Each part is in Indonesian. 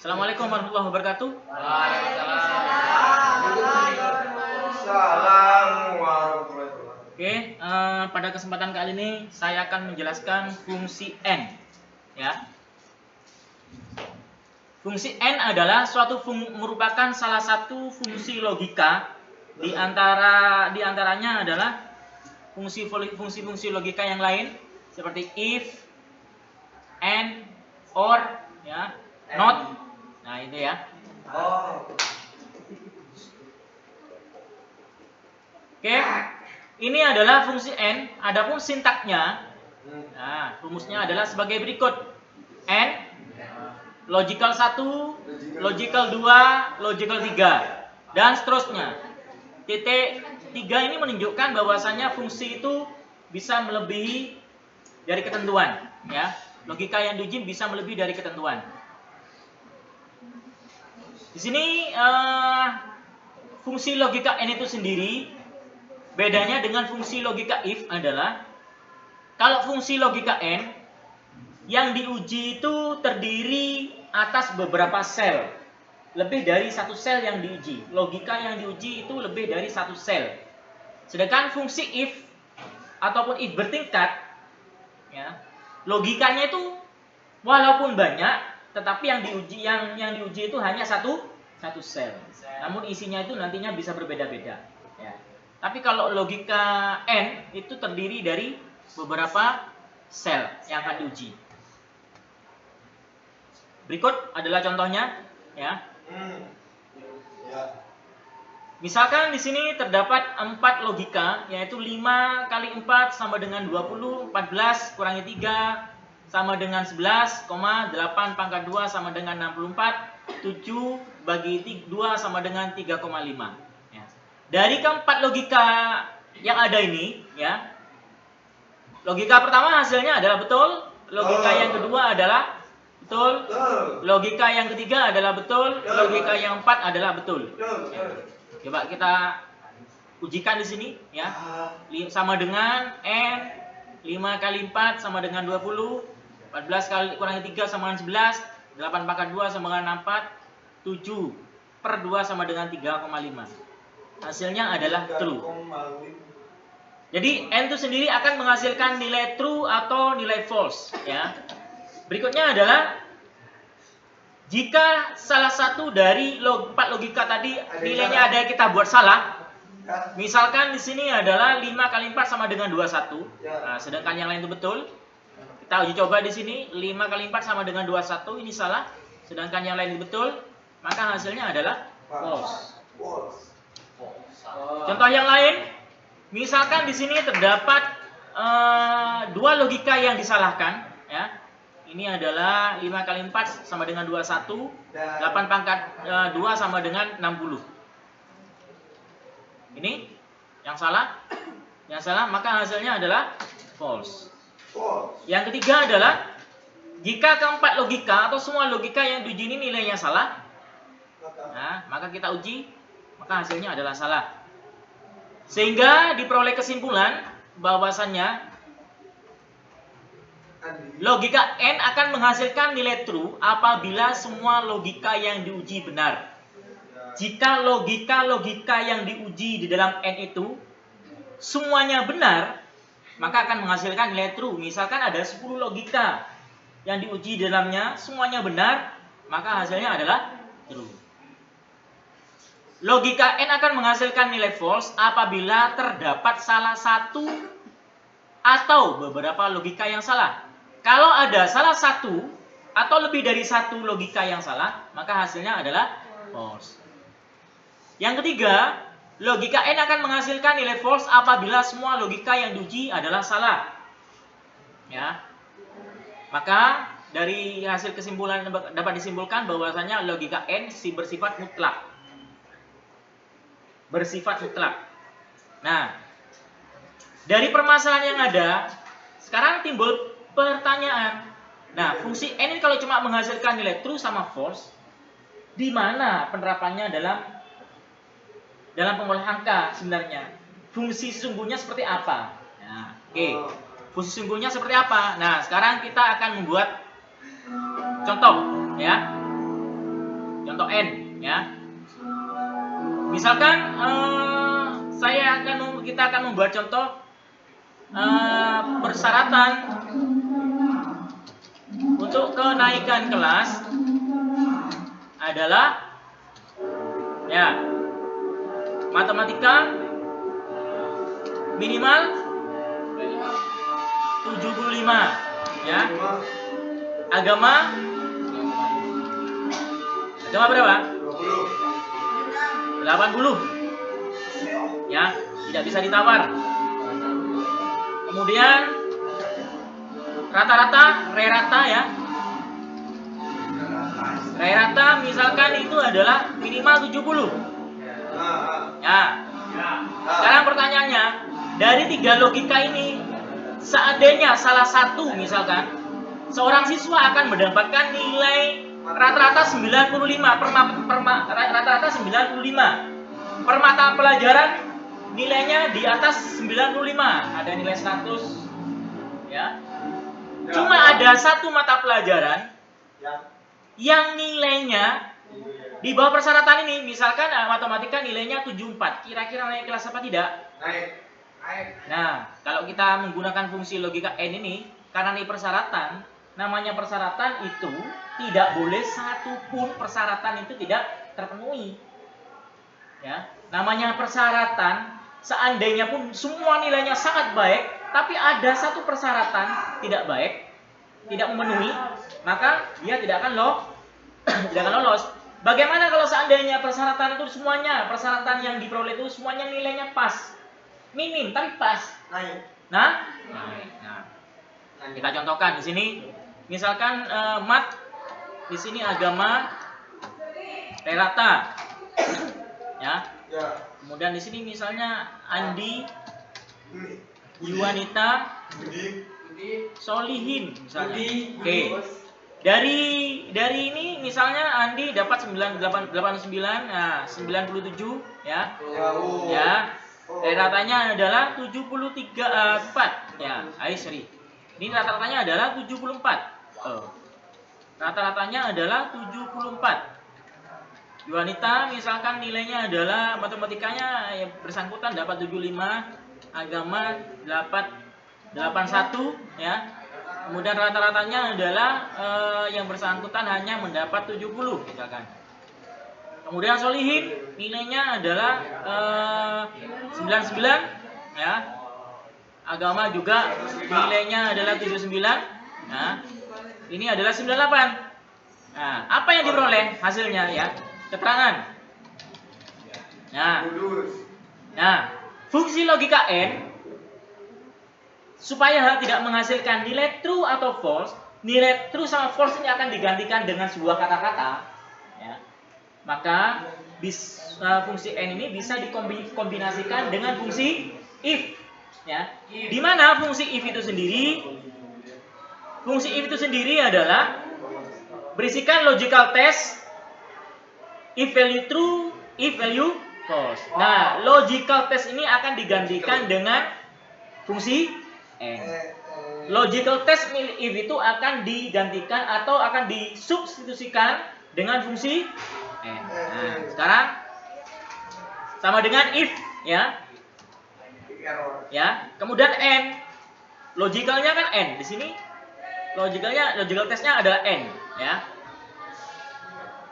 Assalamualaikum warahmatullahi wabarakatuh. Oke, pada kesempatan kali ini saya akan menjelaskan fungsi n. Ya, fungsi n adalah merupakan salah satu fungsi logika di antaranya adalah fungsi logika yang lain seperti if, and, or, ya, not. Nah, itu ya. Oke, ini adalah fungsi n. Adapun sintaknya, nah, rumusnya adalah sebagai berikut: n, logical 1, logical 2, logical 3, dan seterusnya. Titik 3 ini menunjukkan bahwasanya fungsi itu bisa melebihi dari ketentuan, ya. Logika yang diuji bisa melebihi dari ketentuan. Di sini fungsi logika n itu sendiri bedanya dengan fungsi logika if adalah kalau fungsi logika n yang diuji itu terdiri atas beberapa sel, lebih dari satu sel yang diuji. Logika yang diuji itu lebih dari satu sel. Sedangkan fungsi if ataupun if bertingkat, ya, logikanya itu walaupun banyak, tetapi yang diuji itu hanya satu sel. Namun isinya itu nantinya bisa berbeda-beda. Ya. Tapi kalau logika n itu terdiri dari beberapa sel yang akan diuji. Berikut adalah contohnya, ya. Misalkan di sini terdapat 4 logika, yaitu 5 kali 4 sama dengan 20, 14 kurangi 3 sama dengan 11, 8 pangkat 2 sama dengan 64, 7 bagi 2 sama dengan 3,5. Ya. Dari keempat logika yang ada ini, ya, logika pertama hasilnya adalah betul, logika yang kedua adalah betul, logika yang ketiga adalah betul, logika yang keempat adalah betul. Ya. Coba kita ujikan di sini, ya. Sama dengan n 5 kali 4 sama dengan 20, 14 kali kurangi 3 sama dengan 11, 8 pangkat 2 sama dengan 64, 7 per 2 sama dengan 3,5. Hasilnya adalah true. Jadi n itu sendiri akan menghasilkan nilai true atau nilai false, ya. Berikutnya adalah jika salah satu dari 4 logika tadi nilainya ada yang kita buat salah. Misalkan di sini adalah 5 kali 4 sama dengan 21. Nah, sedangkan yang lain itu betul. Kita uji coba di sini 5 kali 4 sama dengan 21, ini salah. Sedangkan yang lain itu betul, maka hasilnya adalah false. Contoh yang lain, misalkan di sini terdapat 2 logika yang disalahkan, ya. Ini adalah 5 kali 4 sama dengan 21, 8 pangkat 2 sama dengan 60. Ini yang salah. Yang salah, maka hasilnya adalah false. Yang ketiga adalah jika keempat logika atau semua logika yang diuji ini nilainya salah, nah, maka kita uji, maka hasilnya adalah salah. Sehingga diperoleh kesimpulan bahwasannya logika n akan menghasilkan nilai true apabila semua logika yang diuji benar. Jika logika yang diuji di dalam n itu semuanya benar, maka akan menghasilkan nilai true. Misalkan ada 10 logika yang diuji di dalamnya semuanya benar, maka hasilnya adalah true. Logika n akan menghasilkan nilai false apabila terdapat salah satu atau beberapa logika yang salah. Kalau ada salah satu atau lebih dari satu logika yang salah, maka hasilnya adalah false. Yang ketiga, logika n akan menghasilkan nilai false apabila semua logika yang diuji adalah salah. Ya. Maka dari hasil kesimpulan dapat disimpulkan bahwasanya logika n bersifat mutlak. Bersifat mutlak. Nah, dari permasalahan yang ada, sekarang timbul pertanyaan. Nah, fungsi n ini kalau cuma menghasilkan nilai true sama false, di mana penerapannya dalam pengolahan angka sebenarnya? Fungsi sesungguhnya seperti apa? Nah, oke. Fungsi sesungguhnya seperti apa? Nah, sekarang kita akan membuat contoh, ya. contoh n ya. Misalkan kita akan membuat contoh persyaratan untuk kenaikan kelas adalah ya matematika minimal 75 ya. Agama berapa? 80 ya, tidak bisa ditawar. Kemudian rata-rata, re-rata ya. Re-rata misalkan itu adalah minimal 70 ya. Sekarang pertanyaannya, dari 3 logika ini, seandainya salah satu misalkan seorang siswa akan mendapatkan nilai rata-rata 95 rata-rata 95 per mata pelajaran, nilainya di atas 95, ada nilai 100 ya. Cuma ada satu mata pelajaran yang nilainya di bawah persyaratan ini, misalkan matematika nilainya 74, kira-kira naik kelas apa tidak? Naik. Nah, kalau kita menggunakan fungsi logika n ini, karena ini persyaratan, namanya persyaratan itu tidak boleh satupun persyaratan itu tidak terpenuhi. Ya, namanya persyaratan, seandainya pun semua nilainya sangat baik, tapi ada satu persyaratan tidak baik, tidak memenuhi, maka dia tidak akan lolos. Bagaimana kalau seandainya persyaratan itu semuanya, persyaratan yang diperoleh itu semuanya nilainya pas, minim tapi pas. Nah, kita contohkan di sini, misalkan mat, di sini agama, re-rata, ya. Kemudian di sini misalnya Andi, Yuwanita, Solihin, misalnya. Oke. Dari ini misalnya Andi dapat 89, nah 97 ya. Ya. Ratanya adalah 4 ya. Sorry. Ini rata-ratanya adalah 74. Rata-ratanya adalah 74. Yuwanita misalkan nilainya adalah matematikanya bersangkutan dapat 75, agama dapat 81 ya. Kemudian rata-ratanya adalah yang bersangkutan hanya mendapat 70 misalkan. Kemudian Solihin nilainya adalah 99 ya. Agama juga nilainya adalah 79. Nah, ini adalah 98. Nah, apa yang diperoleh hasilnya ya? Keterangan. Nah, fungsi logika n supaya tidak menghasilkan nilai true atau false, nilai true sama false ini akan digantikan dengan sebuah kata-kata ya. Maka fungsi n ini bisa dikombinasikan dengan fungsi if ya. Di mana fungsi if itu sendiri adalah berisikan logical test if value true, if value false. Nah, logical test ini akan digantikan dengan fungsi n. Logical test if itu akan digantikan atau akan disubstitusikan dengan fungsi n. Nah, sekarang sama dengan if ya. Ya, kemudian n. Logicalnya kan n. Di sini logical testnya adalah n ya.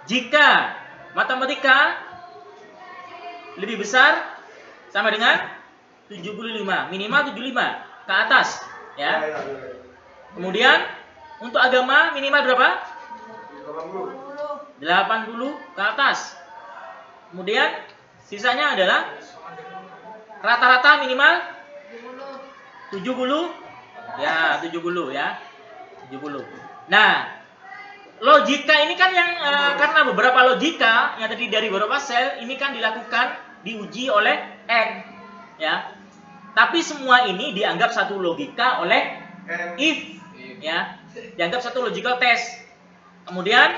Jika matematika lebih besar sama dengan 75, minimal 75 ke atas ya. Kemudian untuk agama minimal berapa? 80 ke atas. Kemudian sisanya adalah rata-rata minimal 70 ya, 70 ya. 70. Nah, logika ini kan yang karena beberapa logika yang terdiri dari beberapa sel ini kan diuji oleh n ya. Tapi semua ini dianggap satu logika oleh if ya. Dianggap satu logical test. Kemudian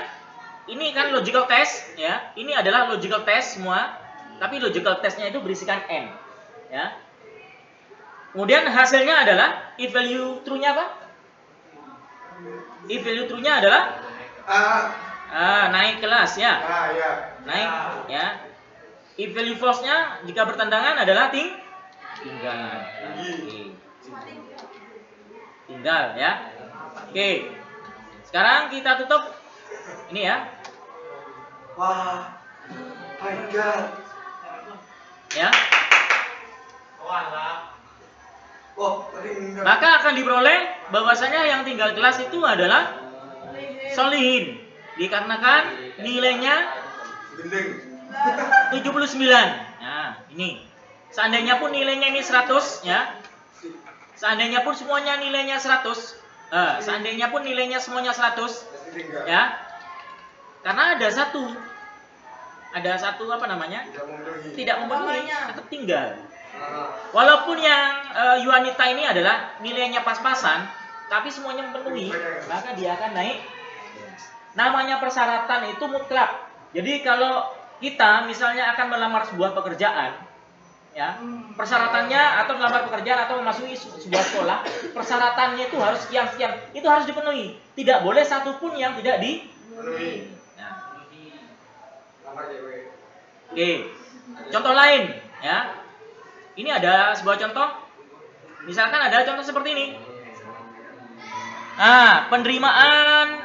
ini kan logical test ya. Ini adalah logical test semua, tapi logical testnya itu berisikan n ya. Kemudian hasilnya adalah if value true-nya apa? If value true-nya adalah naik kelas ya. Ya. Naik ya. If value false-nya jika bertentangan adalah tinggal. Oke. Tinggal ya. Oke. Sekarang kita tutup ini ya. Wah, my God. Ya. Oh, tinggal. Maka akan diperoleh bahwasanya yang tinggal kelas itu adalah solihin dikarenakan nilainya Gending. 79. Nah, ini. Seandainya pun nilainya ini 100 ya. Seandainya pun semuanya nilainya 100. Seandainya pun nilainya semuanya 100 ya. Karena ada satu apa namanya? Tidak memenuhi atau tinggal. Walaupun yang Yuanita ini adalah nilainya pas-pasan, tapi semuanya memenuhi, maka dia akan naik. Namanya persyaratan itu mutlak. Jadi kalau kita misalnya akan melamar sebuah pekerjaan, ya, persyaratannya atau melamar pekerjaan atau memasuki sebuah sekolah, persyaratannya itu harus sekian, itu harus dipenuhi. Tidak boleh satupun yang tidak dipenuhi. Nah. Oke, contoh lain, ya. Ini ada sebuah contoh. Misalkan ada contoh seperti ini. Nah, penerimaan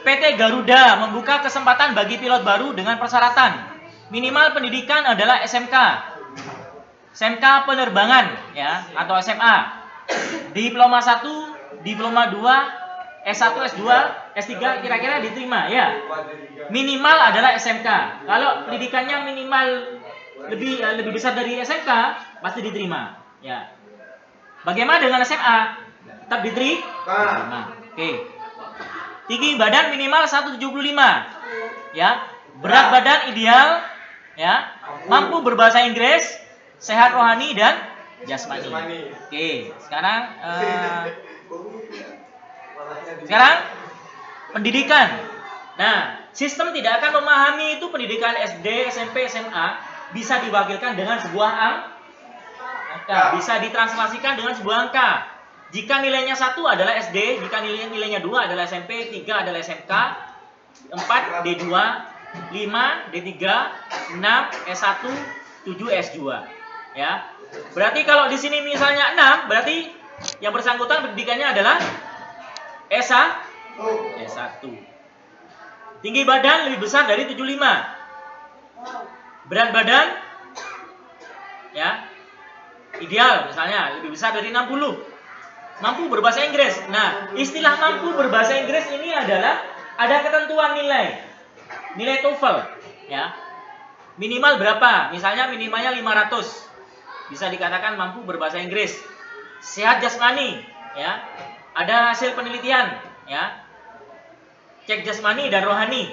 PT Garuda membuka kesempatan bagi pilot baru dengan persyaratan minimal pendidikan adalah SMK penerbangan ya atau SMA, diploma 1, diploma 2, S1, S2, S3 kira-kira diterima ya. Minimal adalah SMK. Kalau pendidikannya minimal lebih besar dari SMK pasti diterima ya. Bagaimana dengan SMA? Tetap diterima. Oke. Tinggi badan minimal 175 ya. Berat badan ideal ya. Mampu berbahasa Inggris, sehat rohani dan jasmani. Oke, sekarang pendidikan. Nah, sistem tidak akan memahami itu pendidikan SD, SMP, SMA bisa diwakilkan dengan sebuah angka, bisa ditranslasikan dengan sebuah angka. Jika nilainya 1 adalah SD, jika nilainya 2 adalah SMP, 3 adalah SMK, 4 D2, 5 D3, 6 S1, 7 S2. Ya. Berarti kalau di sini misalnya 6, berarti yang bersangkutan pendidikannya adalah S1. Tinggi badan lebih besar dari 75. Berat badan ya ideal misalnya lebih besar dari 60. Mampu berbahasa Inggris. Nah, istilah mampu berbahasa Inggris ini adalah ada ketentuan nilai TOEFL ya. Minimal berapa? Misalnya minimalnya 500. Bisa dikatakan mampu berbahasa Inggris. Sehat jasmani ya. Ada hasil penelitian ya. Cek jasmani dan rohani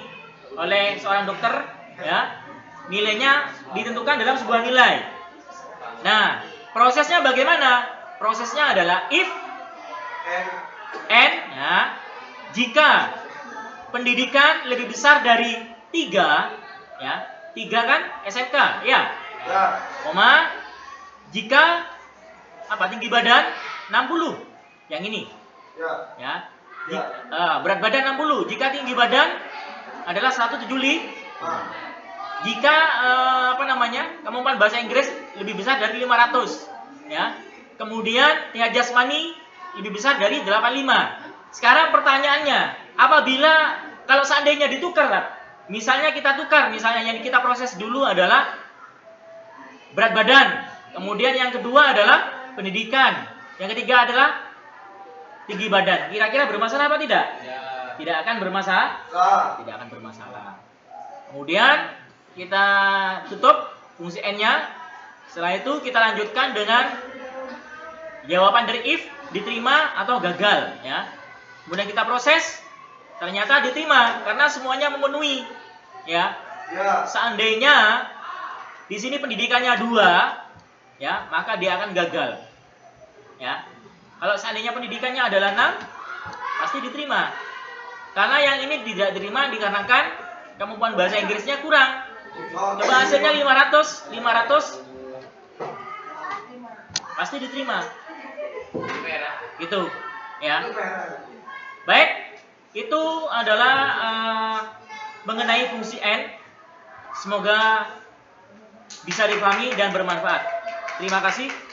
oleh seorang dokter ya. Nilainya ditentukan dalam sebuah nilai. Nah, prosesnya bagaimana? Prosesnya adalah if and ya, jika pendidikan lebih besar dari 3 ya. 3 kan SMK ya. Koma jika tinggi badan 60. Yang ini. Ya. Berat badan 60. Jika tinggi badan adalah 175. Jika kemampuan bahasa Inggris lebih besar dari 500 ya. Kemudian tingkat jasmani lebih besar dari 85. Sekarang pertanyaannya, apabila kalau seandainya ditukar lah. Misalnya kita tukar, misalnya yang kita proses dulu adalah berat badan. Kemudian yang kedua adalah pendidikan. Yang ketiga adalah tinggi badan. Kira-kira bermasalah apa tidak? Tidak akan bermasalah. Tidak akan bermasalah. Kemudian kita tutup fungsi n-nya. Setelah itu kita lanjutkan dengan jawaban dari if diterima atau gagal ya. Kemudian kita proses, ternyata diterima karena semuanya memenuhi ya. Seandainya di sini pendidikannya 2 ya, maka dia akan gagal ya. Kalau seandainya pendidikannya adalah 6, pasti diterima. Karena yang ini tidak diterima dikarenakan kemampuan bahasa Inggrisnya kurang. Coba hasilnya 500 pasti diterima. Gitu ya. Baik, itu adalah mengenai fungsi N. Semoga bisa dipahami dan bermanfaat. Terima kasih.